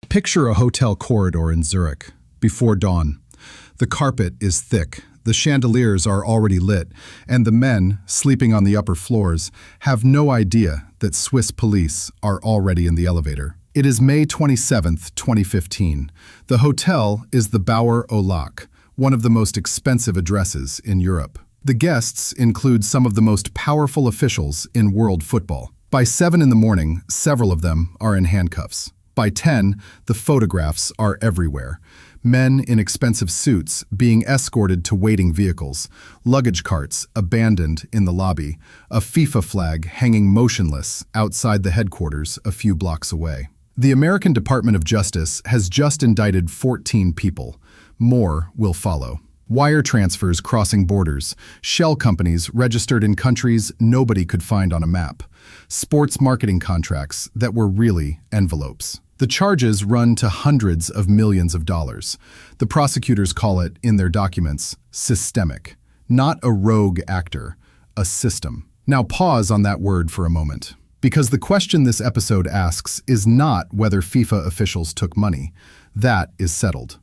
Picture a hotel corridor in Zurich, before dawn. The carpet is thick, the chandeliers are already lit, and the men, sleeping on the upper floors, have no idea that Swiss police are already in the elevator. It is May 27, 2015. The hotel is the Bauer au Lac, one of the most expensive addresses in Europe. The guests include some of the most powerful officials in world football. By 7 in the morning, several of them are in handcuffs. By 10, the photographs are everywhere. Men in expensive suits being escorted to waiting vehicles, luggage carts abandoned in the lobby, a FIFA flag hanging motionless outside the headquarters a few blocks away. The American Department of Justice has just indicted 14 people. More will follow. Wire transfers crossing borders, shell companies registered in countries nobody could find on a map, sports marketing contracts that were really envelopes. The charges run to hundreds of millions of dollars. The prosecutors call it, in their documents, systemic. Not a rogue actor, a system. Now pause on that word for a moment, because the question this episode asks is not whether FIFA officials took money. That is settled.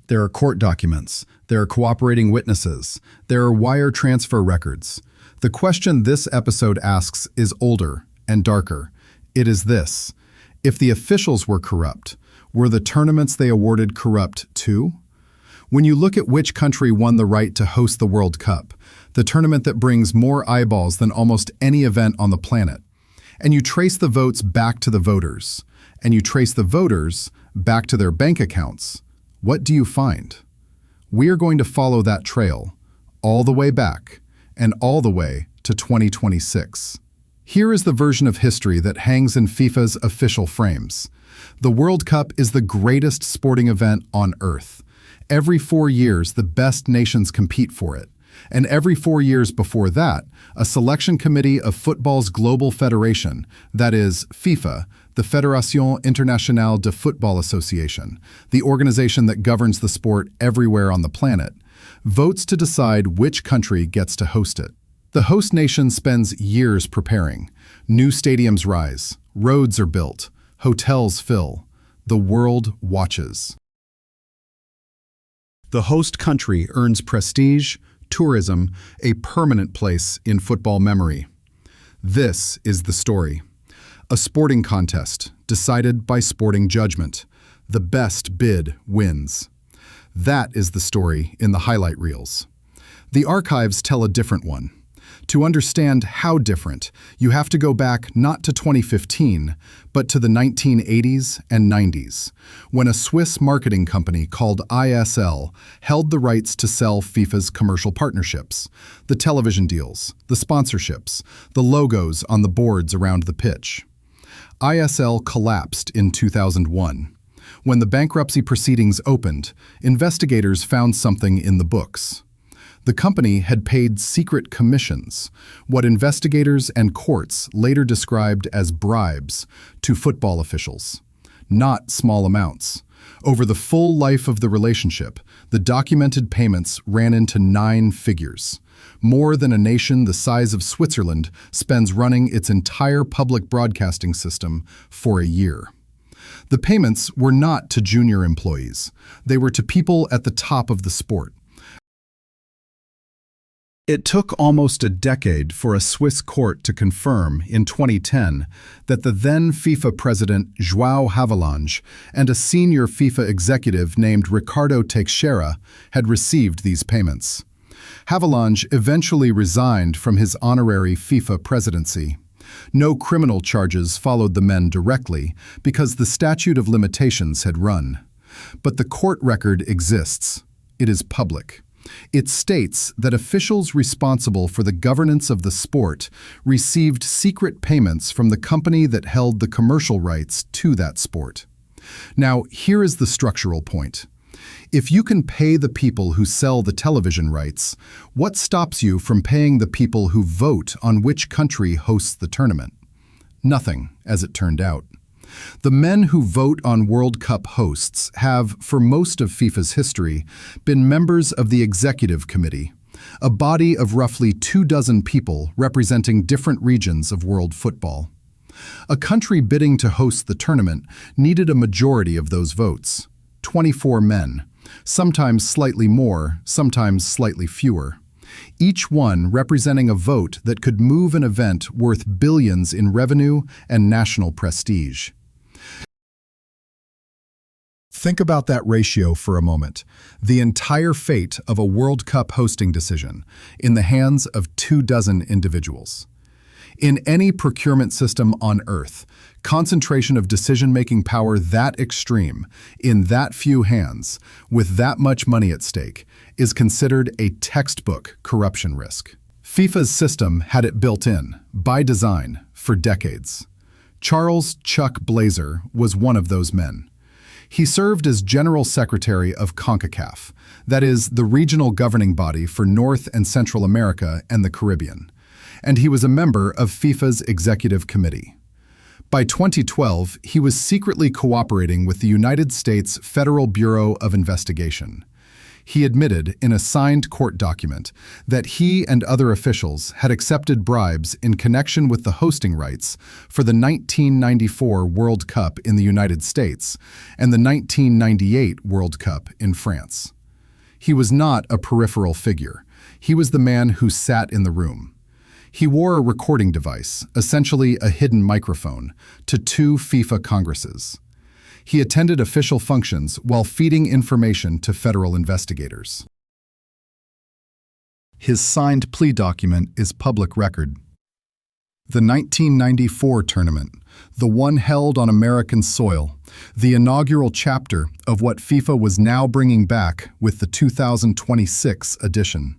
There are court documents, there are cooperating witnesses, there are wire transfer records. The question this episode asks is older and darker. It is this: if the officials were corrupt, were the tournaments they awarded corrupt too? When you look at which country won the right to host the World Cup, the tournament that brings more eyeballs than almost any event on the planet, and you trace the votes back to the voters, and you trace the voters back to their bank accounts, what do you find? We are going to follow that trail all the way back and all the way to 2026. Here is the version of history that hangs in FIFA's official frames. The World Cup is the greatest sporting event on Earth. Every 4 years, the best nations compete for it. And every 4 years before that, a selection committee of football's global federation, that is, FIFA, the Fédération Internationale de Football Association, the organization that governs the sport everywhere on the planet, votes to decide which country gets to host it. The host nation spends years preparing. New stadiums rise, roads are built, hotels fill. The world watches. The host country earns prestige, tourism, a permanent place in football memory. This is the story. A sporting contest, decided by sporting judgment. The best bid wins. That is the story in the highlight reels. The archives tell a different one. To understand how different, you have to go back not to 2015, but to the 1980s and 90s, when a Swiss marketing company called ISL held the rights to sell FIFA's commercial partnerships, the television deals, the sponsorships, the logos on the boards around the pitch. ISL collapsed in 2001. When the bankruptcy proceedings opened, investigators found something in the books. The company had paid secret commissions, what investigators and courts later described as bribes, to football officials. Not small amounts. Over the full life of the relationship, the documented payments ran into 9 figures. More than a nation the size of Switzerland spends running its entire public broadcasting system for a year. The payments were not to junior employees. They were to people at the top of the sport. It took almost a decade for a Swiss court to confirm, in 2010, that the then FIFA president João Havelange and a senior FIFA executive named Ricardo Teixeira had received these payments. Havelange eventually resigned from his honorary FIFA presidency. No criminal charges followed the men directly because the statute of limitations had run. But the court record exists. It is public. It states that officials responsible for the governance of the sport received secret payments from the company that held the commercial rights to that sport. Now, here is the structural point. If you can pay the people who sell the television rights, what stops you from paying the people who vote on which country hosts the tournament? Nothing, as it turned out. The men who vote on World Cup hosts have, for most of FIFA's history, been members of the Executive Committee, a body of roughly 24 people representing different regions of world football. A country bidding to host the tournament needed a majority of those votes, 24 men, sometimes slightly more, sometimes slightly fewer. Each one representing a vote that could move an event worth billions in revenue and national prestige. Think about that ratio for a moment. The entire fate of a World Cup hosting decision in the hands of 24 individuals. In any procurement system on Earth, concentration of decision-making power that extreme, in that few hands, with that much money at stake, is considered a textbook corruption risk. FIFA's system had it built in, by design, for decades. Charles "Chuck" Blazer was one of those men. He served as General Secretary of CONCACAF, that is, the regional governing body for North and Central America and the Caribbean, and he was a member of FIFA's Executive Committee. By 2012, he was secretly cooperating with the United States Federal Bureau of Investigation. He admitted in a signed court document that he and other officials had accepted bribes in connection with the hosting rights for the 1994 World Cup in the United States and the 1998 World Cup in France. He was not a peripheral figure. He was the man who sat in the room. He wore a recording device, essentially a hidden microphone, to 2 FIFA congresses. He attended official functions while feeding information to federal investigators. His signed plea document is public record. The 1994 tournament, the one held on American soil, the inaugural chapter of what FIFA was now bringing back with the 2026 edition.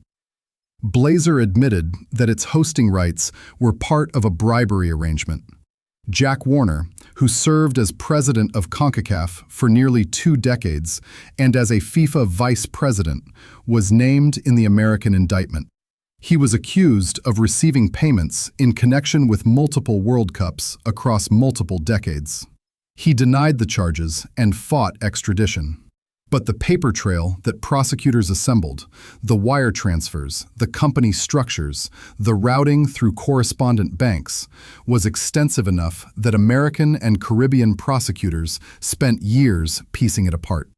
Blazer admitted that its hosting rights were part of a bribery arrangement. Jack Warner, who served as president of CONCACAF for nearly 2 decades and as a FIFA vice president, was named in the American indictment. He was accused of receiving payments in connection with multiple World Cups across multiple decades. He denied the charges and fought extradition. But the paper trail that prosecutors assembled, the wire transfers, the company structures, the routing through correspondent banks, was extensive enough that American and Caribbean prosecutors spent years piecing it apart.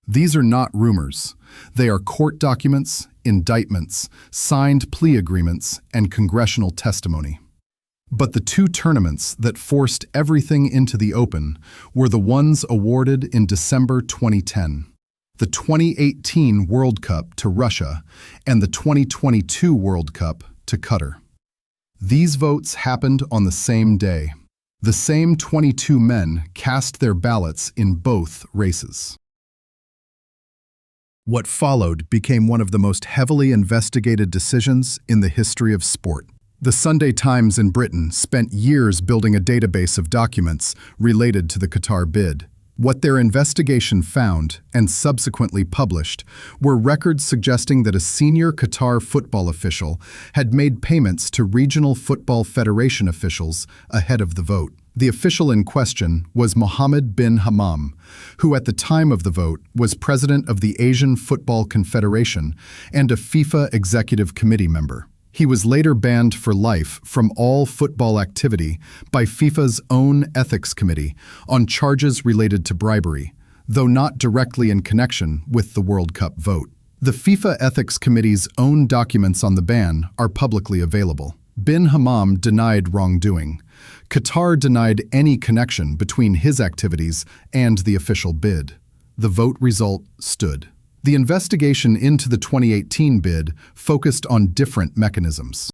These are not rumors. They are court documents, indictments, signed plea agreements, and congressional testimony. But the 2 tournaments that forced everything into the open were the ones awarded in December 2010, the 2018 World Cup to Russia and the 2022 World Cup to Qatar. These votes happened on the same day. The same 22 men cast their ballots in both races. What followed became one of the most heavily investigated decisions in the history of sport. The Sunday Times in Britain spent years building a database of documents related to the Qatar bid. What their investigation found, and subsequently published, were records suggesting that a senior Qatar football official had made payments to regional football federation officials ahead of the vote. The official in question was Mohammed bin Hammam, who at the time of the vote was president of the Asian Football Confederation and a FIFA Executive Committee member. He was later banned for life from all football activity by FIFA's own ethics committee on charges related to bribery, though not directly in connection with the World Cup vote. The FIFA Ethics Committee's own documents on the ban are publicly available. Bin Hammam denied wrongdoing. Qatar denied any connection between his activities and the official bid. The vote result stood. The investigation into the 2018 bid focused on different mechanisms.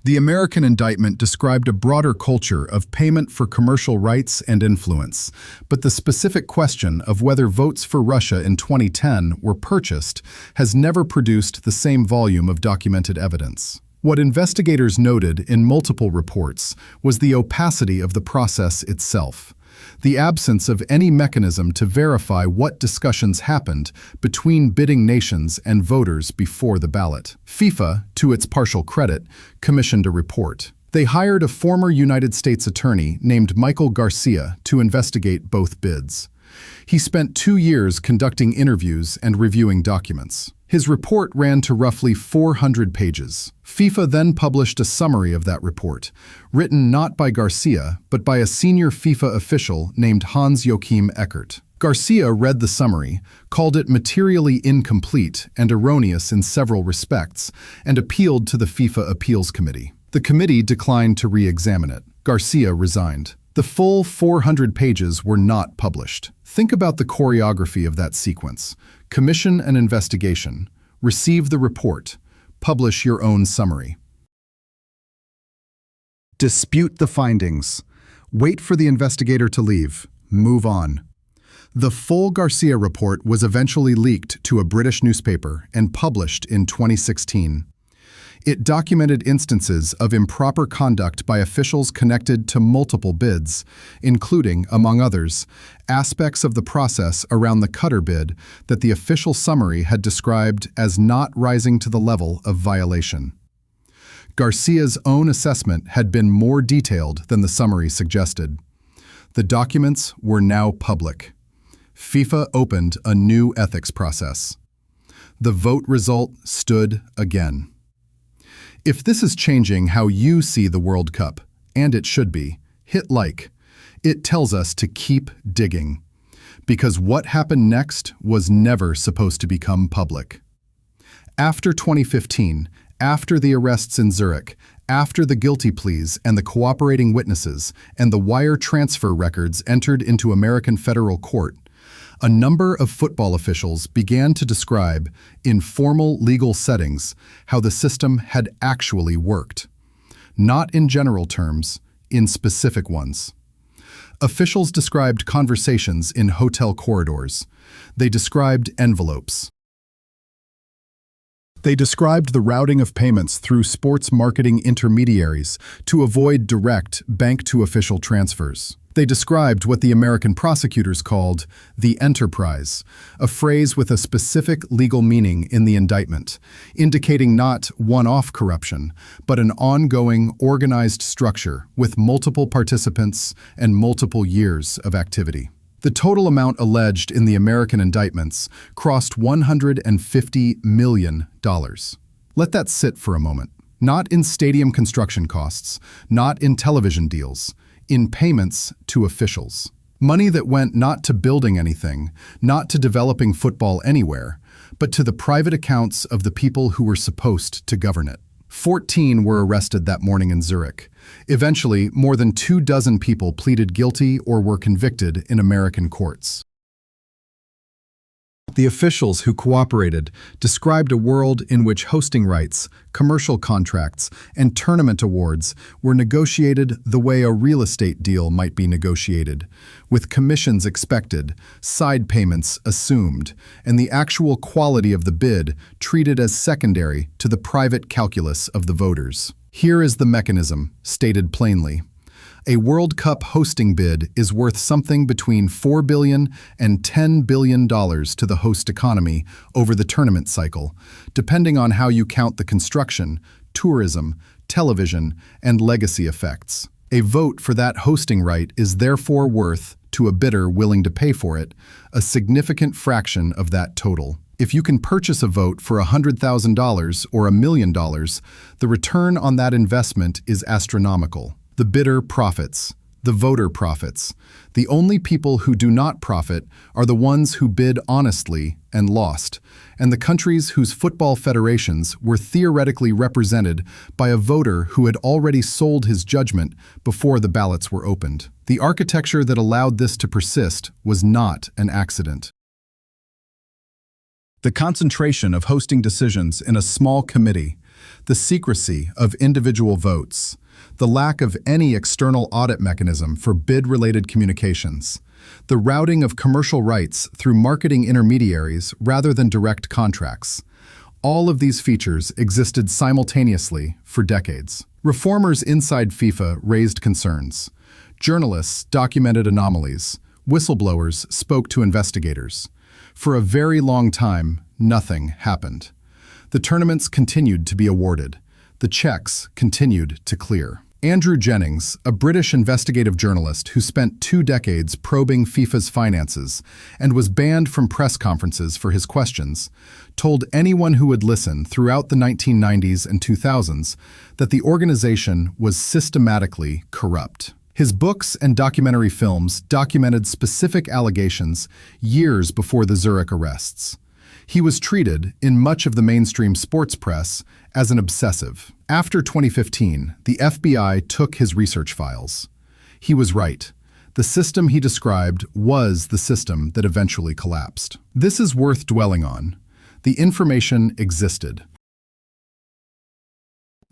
The American indictment described a broader culture of payment for commercial rights and influence, but the specific question of whether votes for Russia in 2010 were purchased has never produced the same volume of documented evidence. What investigators noted in multiple reports was the opacity of the process itself. The absence of any mechanism to verify what discussions happened between bidding nations and voters before the ballot. FIFA, to its partial credit, commissioned a report. They hired a former United States attorney named Michael Garcia to investigate both bids. He spent 2 years conducting interviews and reviewing documents. His report ran to roughly 400 pages. FIFA then published a summary of that report, written not by Garcia, but by a senior FIFA official named Hans-Joachim Eckert. Garcia read the summary, called it materially incomplete and erroneous in several respects, and appealed to the FIFA Appeals Committee. The committee declined to re-examine it. Garcia resigned. The full 400 pages were not published. Think about the choreography of that sequence. Commission an investigation, receive the report, publish your own summary. Dispute the findings. Wait for the investigator to leave. Move on. The full Garcia report was eventually leaked to a British newspaper and published in 2016. It documented instances of improper conduct by officials connected to multiple bids, including, among others, aspects of the process around the Qatar bid that the official summary had described as not rising to the level of violation. Garcia's own assessment had been more detailed than the summary suggested. The documents were now public. FIFA opened a new ethics process. The vote result stood again. If this is changing how you see the World Cup, and it should be, hit like. It tells us to keep digging. Because what happened next was never supposed to become public. After 2015, after the arrests in Zurich, after the guilty pleas and the cooperating witnesses and the wire transfer records entered into American federal court, a number of football officials began to describe, in formal legal settings, how the system had actually worked. Not in general terms, in specific ones. Officials described conversations in hotel corridors. They described envelopes. They described the routing of payments through sports marketing intermediaries to avoid direct bank-to-official transfers. They described what the American prosecutors called the enterprise, a phrase with a specific legal meaning in the indictment, indicating not one-off corruption, but an ongoing, organized structure with multiple participants and multiple years of activity. The total amount alleged in the American indictments crossed $150 million. Let that sit for a moment. Not in stadium construction costs, not in television deals, in payments to officials. Money that went not to building anything, not to developing football anywhere, but to the private accounts of the people who were supposed to govern it. 14 were arrested that morning in Zurich. Eventually, more than 24 people pleaded guilty or were convicted in American courts. The officials who cooperated described a world in which hosting rights, commercial contracts, and tournament awards were negotiated the way a real estate deal might be negotiated, with commissions expected, side payments assumed, and the actual quality of the bid treated as secondary to the private calculus of the voters. Here is the mechanism, stated plainly. A World Cup hosting bid is worth something between $4 billion and $10 billion to the host economy over the tournament cycle, depending on how you count the construction, tourism, television, and legacy effects. A vote for that hosting right is therefore worth, to a bidder willing to pay for it, a significant fraction of that total. If you can purchase a vote for $100,000 or $1 million, the return on that investment is astronomical. The bidder profits. The voter profits. The only people who do not profit are the ones who bid honestly and lost, and the countries whose football federations were theoretically represented by a voter who had already sold his judgment before the ballots were opened. The architecture that allowed this to persist was not an accident. The concentration of hosting decisions in a small committee, the secrecy of individual votes, the lack of any external audit mechanism for bid-related communications, the routing of commercial rights through marketing intermediaries rather than direct contracts. All of these features existed simultaneously for decades. Reformers inside FIFA raised concerns. Journalists documented anomalies. Whistleblowers spoke to investigators. For a very long time, nothing happened. The tournaments continued to be awarded. The checks continued to clear. Andrew Jennings, a British investigative journalist who spent 2 decades probing FIFA's finances and was banned from press conferences for his questions, told anyone who would listen throughout the 1990s and 2000s that the organization was systematically corrupt. His books and documentary films documented specific allegations years before the Zurich Arrests. He was treated, in much of the mainstream sports press, as an obsessive. After 2015, the FBI took his research files. He was right. The system he described was the system that eventually collapsed. This is worth dwelling on. The information existed.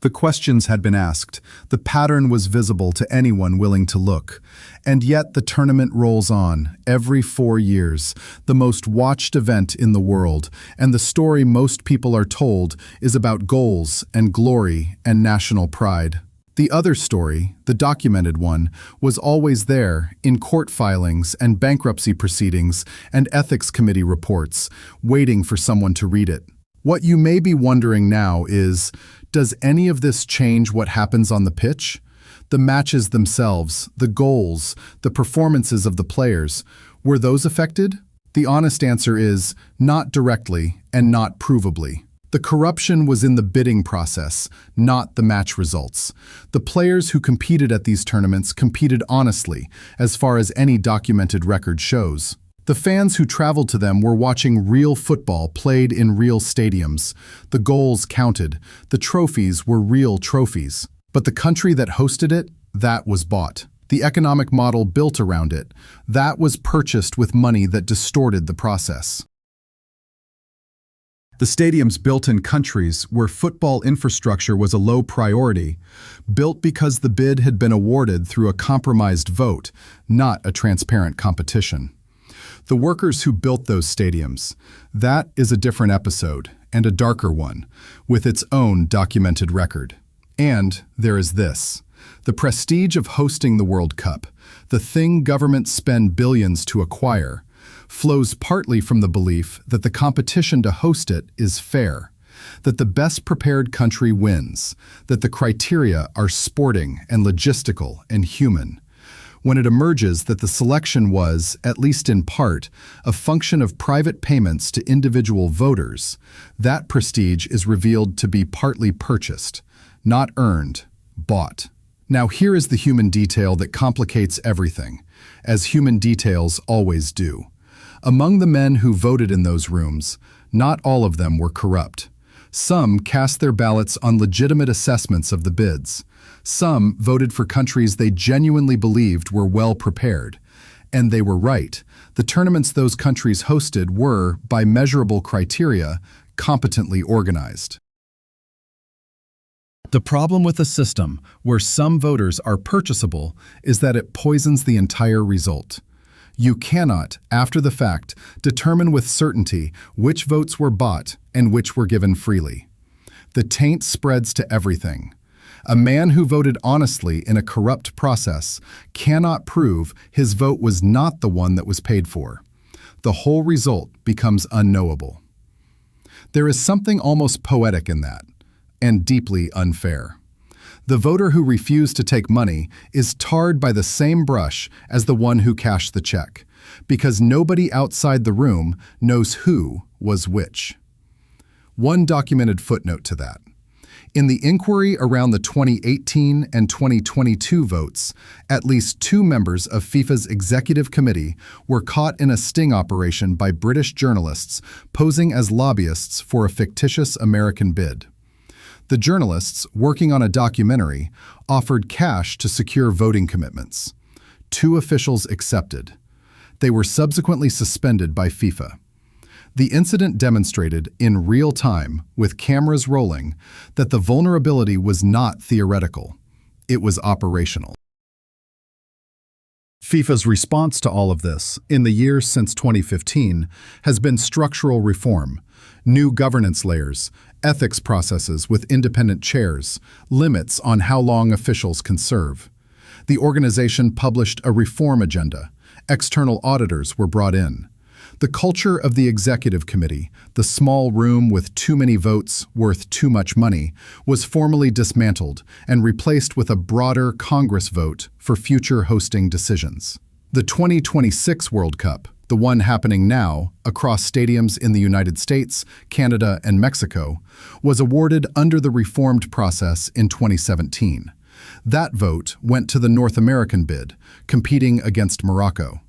The questions had been asked, the pattern was visible to anyone willing to look, and yet the tournament rolls on, every 4 years, the most watched event in the world, and the story most people are told is about goals and glory and national pride. The other story, the documented one, was always there, in court filings and bankruptcy proceedings and ethics committee reports, waiting for someone to read it. What you may be wondering now is, does any of this change what happens on the pitch? The matches themselves, the goals, the performances of the players, were those affected? The honest answer is, not directly and not provably. The corruption was in the bidding process, not the match results. The players who competed at these tournaments competed honestly, as far as any documented record shows. The fans who traveled to them were watching real football played in real stadiums. The goals counted. The trophies were real trophies. But the country that hosted it, that was bought. The economic model built around it, that was purchased with money that distorted the process. The stadiums built in countries where football infrastructure was a low priority, built because the bid had been awarded through a compromised vote, not a transparent competition. The workers who built those stadiums, that is a different episode, and a darker one, with its own documented record. And there is this. The prestige of hosting the World Cup, the thing governments spend billions to acquire, flows partly from the belief that the competition to host it is fair, that the best prepared country wins, that the criteria are sporting and logistical and human. When it emerges that the selection was, at least in part, a function of private payments to individual voters, that prestige is revealed to be partly purchased, not earned, bought. Now here is the human detail that complicates everything, as human details always do. Among the men who voted in those rooms, not all of them were corrupt. Some cast their ballots on legitimate assessments of the bids. Some voted for countries they genuinely believed were well prepared. And they were right. The tournaments those countries hosted were, by measurable criteria, competently organized. The problem with a system where some voters are purchasable is that it poisons the entire result. You cannot, after the fact, determine with certainty which votes were bought and which were given freely. The taint spreads to everything. A man who voted honestly in a corrupt process cannot prove his vote was not the one that was paid for. The whole result becomes unknowable. There is something almost poetic in that, and deeply unfair. The voter who refused to take money is tarred by the same brush as the one who cashed the check, because nobody outside the room knows who was which. One documented footnote to that. In the inquiry around the 2018 and 2022 votes, at least 2 members of FIFA's executive committee were caught in a sting operation by British journalists posing as lobbyists for a fictitious American bid. The journalists, working on a documentary, offered cash to secure voting commitments. 2 officials accepted. They were subsequently suspended by FIFA. The incident demonstrated, in real time, with cameras rolling, that the vulnerability was not theoretical. It was operational. FIFA's response to all of this, in the years since 2015, has been structural reform, new governance layers, ethics processes with independent chairs, limits on how long officials can serve. The organization published a reform agenda. External auditors were brought in. The culture of the Executive Committee, the small room with too many votes worth too much money, was formally dismantled and replaced with a broader Congress vote for future hosting decisions. The 2026 World Cup, the one happening now across stadiums in the United States, Canada, and Mexico, was awarded under the reformed process in 2017. That vote went to the North American bid, competing against Morocco.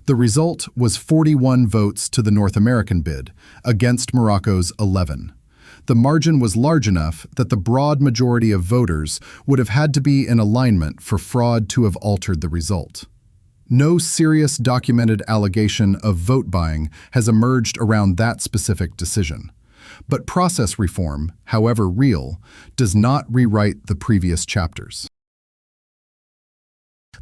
The result was 41 votes to the North American bid, against Morocco's 11. The margin was large enough that the broad majority of voters would have had to be in alignment for fraud to have altered the result. No serious documented allegation of vote buying has emerged around that specific decision. But process reform, however real, does not rewrite the previous chapters.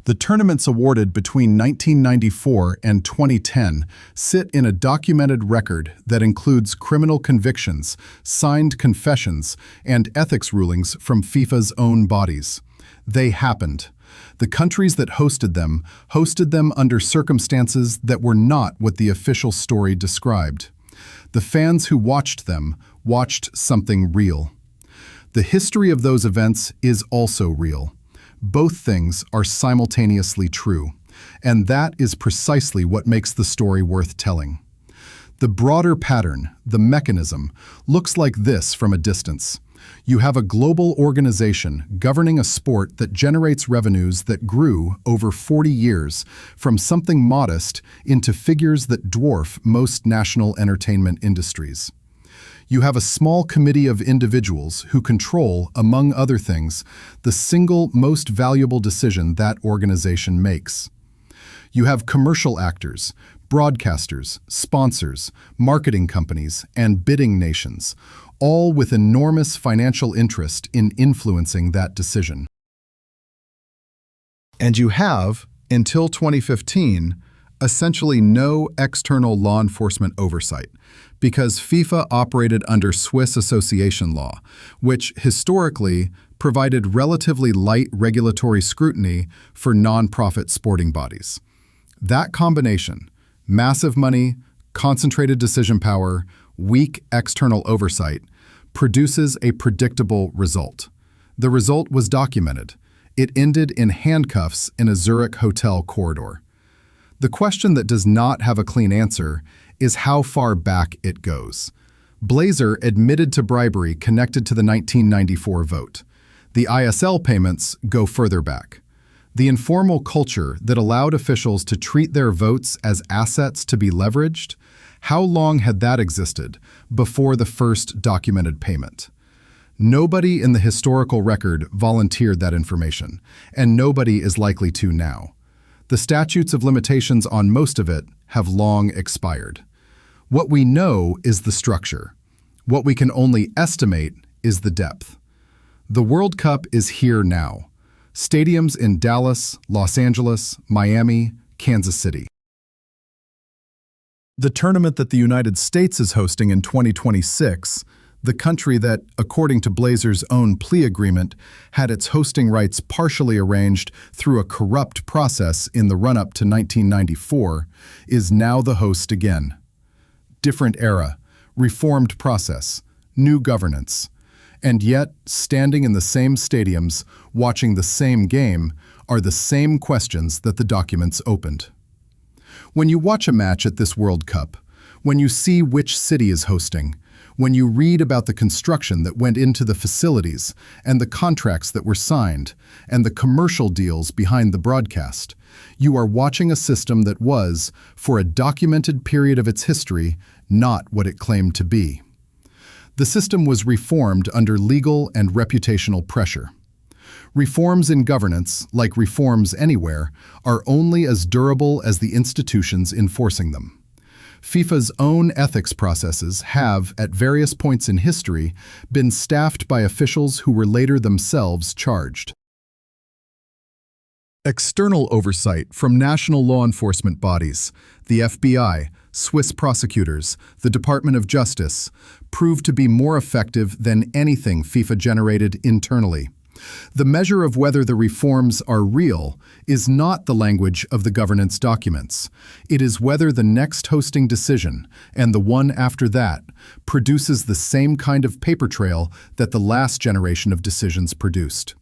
The tournaments awarded between 1994 and 2010 sit in a documented record that includes criminal convictions, signed confessions, and ethics rulings from FIFA's own bodies. They happened. The countries that hosted them under circumstances that were not what the official story described. The fans who watched them watched something real. The history of those events is also real. Both things are simultaneously true, and that is precisely what makes the story worth telling. The broader pattern, the mechanism, looks like this from a distance. You have a global organization governing a sport that generates revenues that grew over 40 years from something modest into figures that dwarf most national entertainment industries. You have a small committee of individuals who control, among other things, the single most valuable decision that organization makes. You have commercial actors, broadcasters, sponsors, marketing companies, and bidding nations, all with enormous financial interest in influencing that decision. And you have, until 2015, essentially no external law enforcement oversight, because FIFA operated under Swiss association law, which historically provided relatively light regulatory scrutiny for non-profit sporting bodies. That combination, massive money, concentrated decision power, weak external oversight, produces a predictable result. The result was documented. It ended in handcuffs in a Zurich hotel corridor. The question that does not have a clean answer is how far back it goes. Blazer admitted to bribery connected to the 1994 vote. The ISL payments go further back. The informal culture that allowed officials to treat their votes as assets to be leveraged, how long had that existed before the first documented payment? Nobody in the historical record volunteered that information, and nobody is likely to now. The statutes of limitations on most of it have long expired. What we know is the structure. What we can only estimate is the depth. The World Cup is here now. Stadiums in Dallas, Los Angeles, Miami, Kansas City. The tournament that the United States is hosting in 2026, the country that, according to Blazer's own plea agreement, had its hosting rights partially arranged through a corrupt process in the run-up to 1994, is now the host again. Different era, reformed process, new governance. And yet, standing in the same stadiums, watching the same game, are the same questions that the documents opened. When you watch a match at this World Cup, when you see which city is hosting, when you read about the construction that went into the facilities and the contracts that were signed and the commercial deals behind the broadcast, you are watching a system that was, for a documented period of its history, not what it claimed to be. The system was reformed under legal and reputational pressure. Reforms in governance, like reforms anywhere, are only as durable as the institutions enforcing them. FIFA's own ethics processes have, at various points in history, been staffed by officials who were later themselves charged. External oversight from national law enforcement bodies, the FBI, Swiss prosecutors, the Department of Justice, proved to be more effective than anything FIFA generated internally. The measure of whether the reforms are real is not the language of the governance documents. It is whether the next hosting decision, and the one after that, produces the same kind of paper trail that the last generation of decisions produced.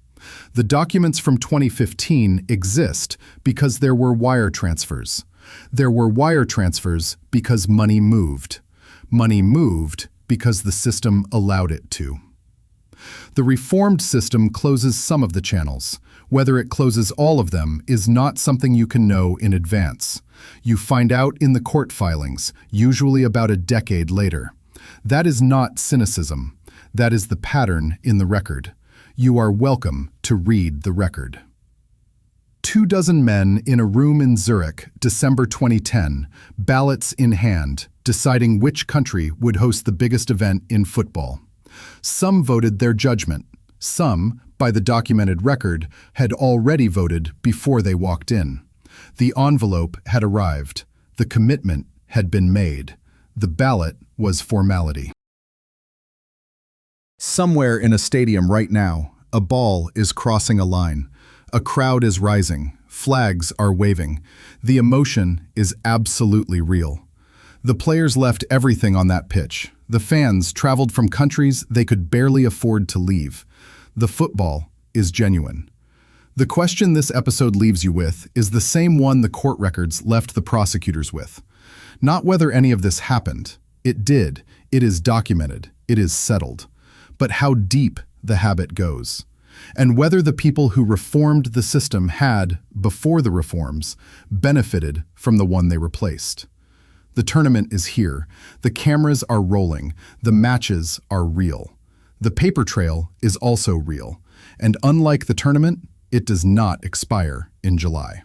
The documents from 2015 exist because there were wire transfers. There were wire transfers because money moved. Money moved because the system allowed it to. The reformed system closes some of the channels. Whether it closes all of them is not something you can know in advance. You find out in the court filings, usually about a decade later. That is not cynicism. That is the pattern in the record. You are welcome to read the record. 24 men in a room in Zurich, December 2010, ballots in hand, deciding which country would host the biggest event in football. Some voted their judgment. Some, by the documented record, had already voted before they walked in. The envelope had arrived. The commitment had been made. The ballot was formality. Somewhere in a stadium right now, a ball is crossing a line. A crowd is rising. Flags are waving. The emotion is absolutely real. The players left everything on that pitch. The fans traveled from countries they could barely afford to leave. The football is genuine. The question this episode leaves you with is the same one the court records left the prosecutors with. Not whether any of this happened. It did. It is documented. It is settled. But how deep the habit goes. And whether the people who reformed the system had, before the reforms, benefited from the one they replaced. The tournament is here. The cameras are rolling. The matches are real. The paper trail is also real. And unlike the tournament, it does not expire in July.